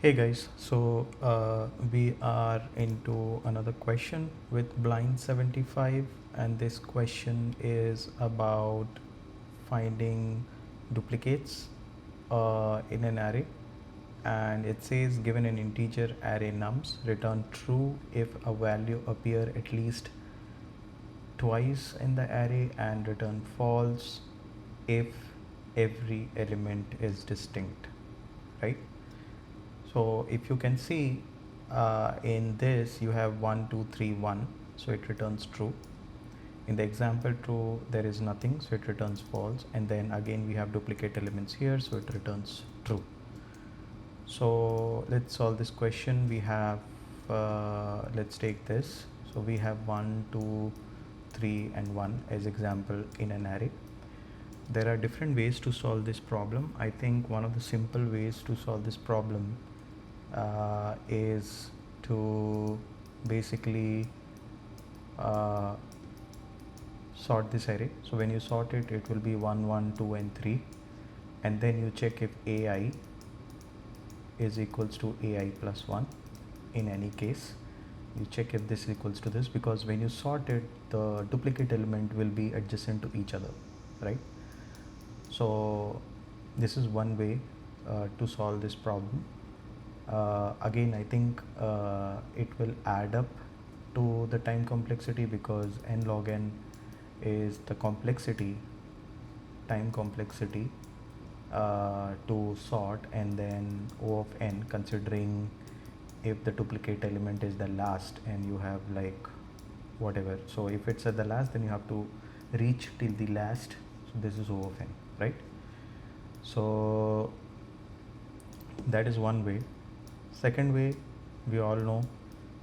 Hey guys, so we are into another question with blind 75, and this question is about finding duplicates in an array. And it says, given an integer array nums, return true if a value appear at least twice in the array, and return false if every element is distinct, right? So if you can see in this you have 1 2 3 1, so it returns true. In the example true there is nothing, so it returns false, and then again we have duplicate elements here, so it returns true. So let's solve this question. We have let's take this. So we have 1 2 3 and 1 as example in an array. There are different ways to solve this problem. I think one of the simple ways to solve this problem is to basically sort this array. So when you sort it, it will be 1 1 2 and 3, and then you check if ai is equals to ai plus 1. In any case, you check if this equals to this, because when you sort it, the duplicate element will be adjacent to each other, right? So this is one way to solve this problem. Again, I think it will add up to the time complexity, because n log n is the complexity, time complexity to sort, and then O of n considering if the duplicate element is the last and you have like whatever. So if it's at the last, then you have to reach till the last. So this is O of n, right? So that is one way. Second way, we all know,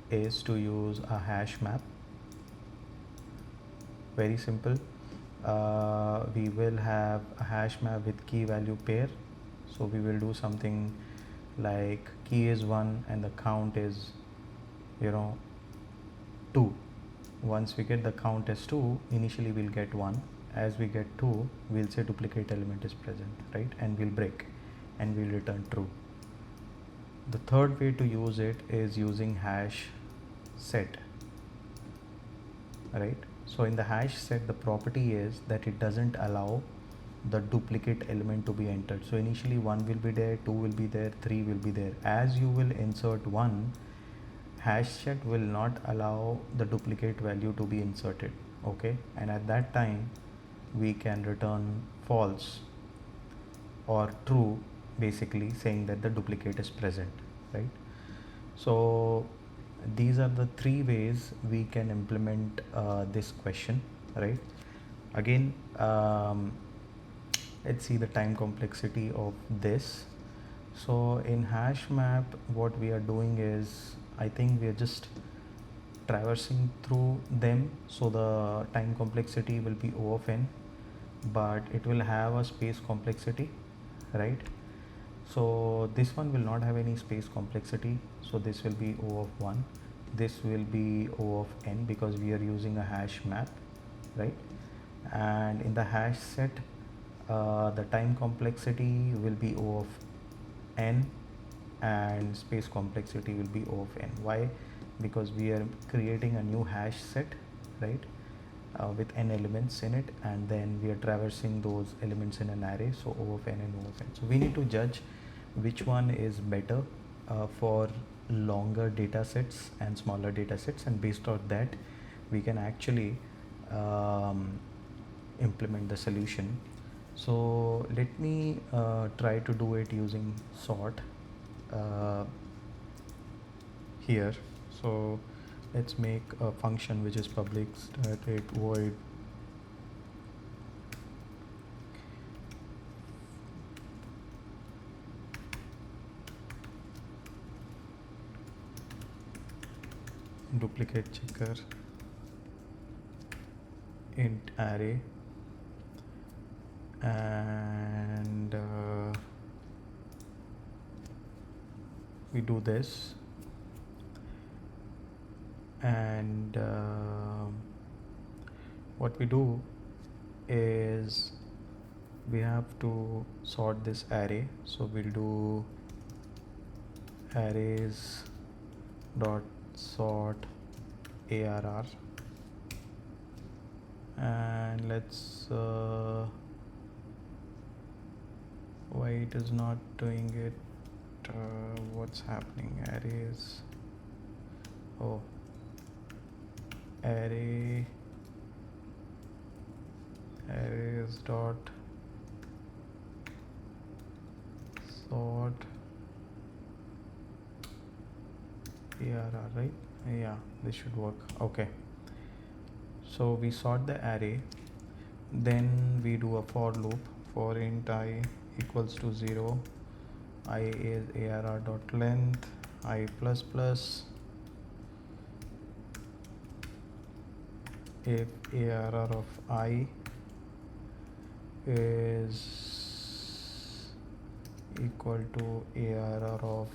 is to use a hash map. Very simple. We will have a hash map with key value pair. So we will do something like key is 1 and the count is 2. Once we get the count as 2, initially we'll get 1. As we get 2, we'll say duplicate element is present, right? And we'll break and we'll return true. The third way to use it is using hash set, right? So in the hash set, the property is that it doesn't allow the duplicate element to be entered. So initially 1 will be there, 2 will be there, 3 will be there. As you will insert 1, hash set will not allow the duplicate value to be inserted, okay? And at that time we can return false or true, basically saying that the duplicate is present, right? So these are the three ways we can implement this question, right? Again, let's see the time complexity of this. So in hash map, what we are doing is, I think we are just traversing through them. So the time complexity will be O of n, but it will have a space complexity, right? So this one will not have any space complexity, so this will be O of 1. This will be O of n, because we are using a hash map, right? And in the hash set, the time complexity will be O of n and space complexity will be O of n. Why? Because we are creating a new hash set, right? With n elements in it, and then we are traversing those elements in an array, so O of n and O of n. So we need to judge which one is better for longer data sets and smaller data sets, and based on that we can actually implement the solution. So let me try to do it using sort here. So let's make a function which is public static void duplicate checker int array, and we do this, and what we do is we have to sort this array. So we'll do arrays dot sort arr, and let's why it is not doing it, what's happening. Arrays, oh, arrays dot sort arr, right? Yeah, this should work. Okay, so we sort the array, then we do a for loop for int I equals to 0, I is arr dot length I plus plus, if arr of I is equal to arr of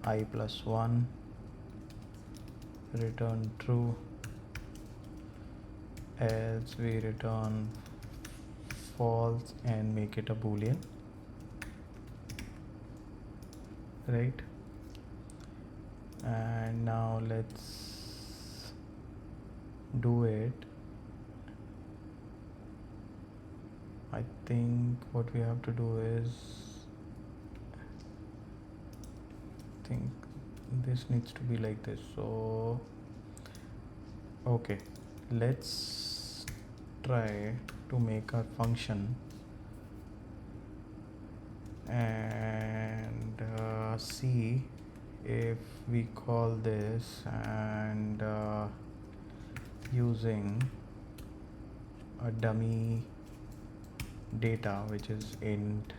I plus 1, return true, else we return false and make it a boolean, right? And now let's do it. I think what we have to do is, I think this needs to be like this. So okay, let's try to make our function and see if we call this and using a dummy data which is int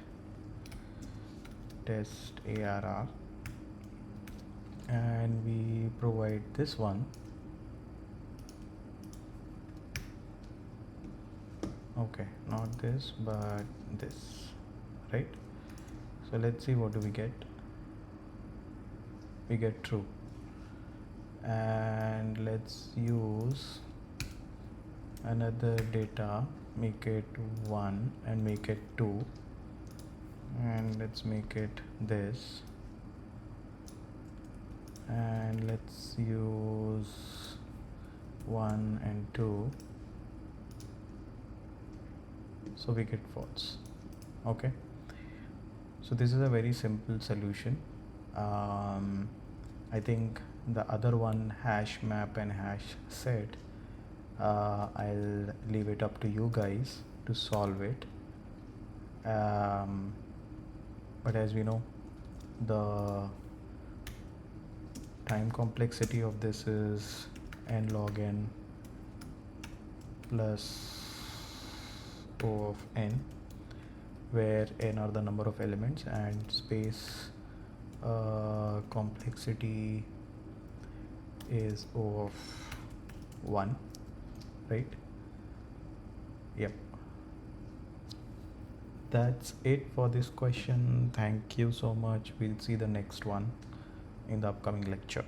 test arr, and we provide this one. Okay, not this but this, right? So let's see, what do we get. We get true, and let's use another data, make it 1 and make it 2, and let's make it this, and let's use 1 and 2, so we get false. Okay, so this is a very simple solution. I think the other one, hash map and hash set, I'll leave it up to you guys to solve it. But as we know, the time complexity of this is n log n plus O of n, where n are the number of elements and space complexity is O of 1, right? Yep, that's it for this question. Thank you so much. We'll see the next one in the upcoming lecture.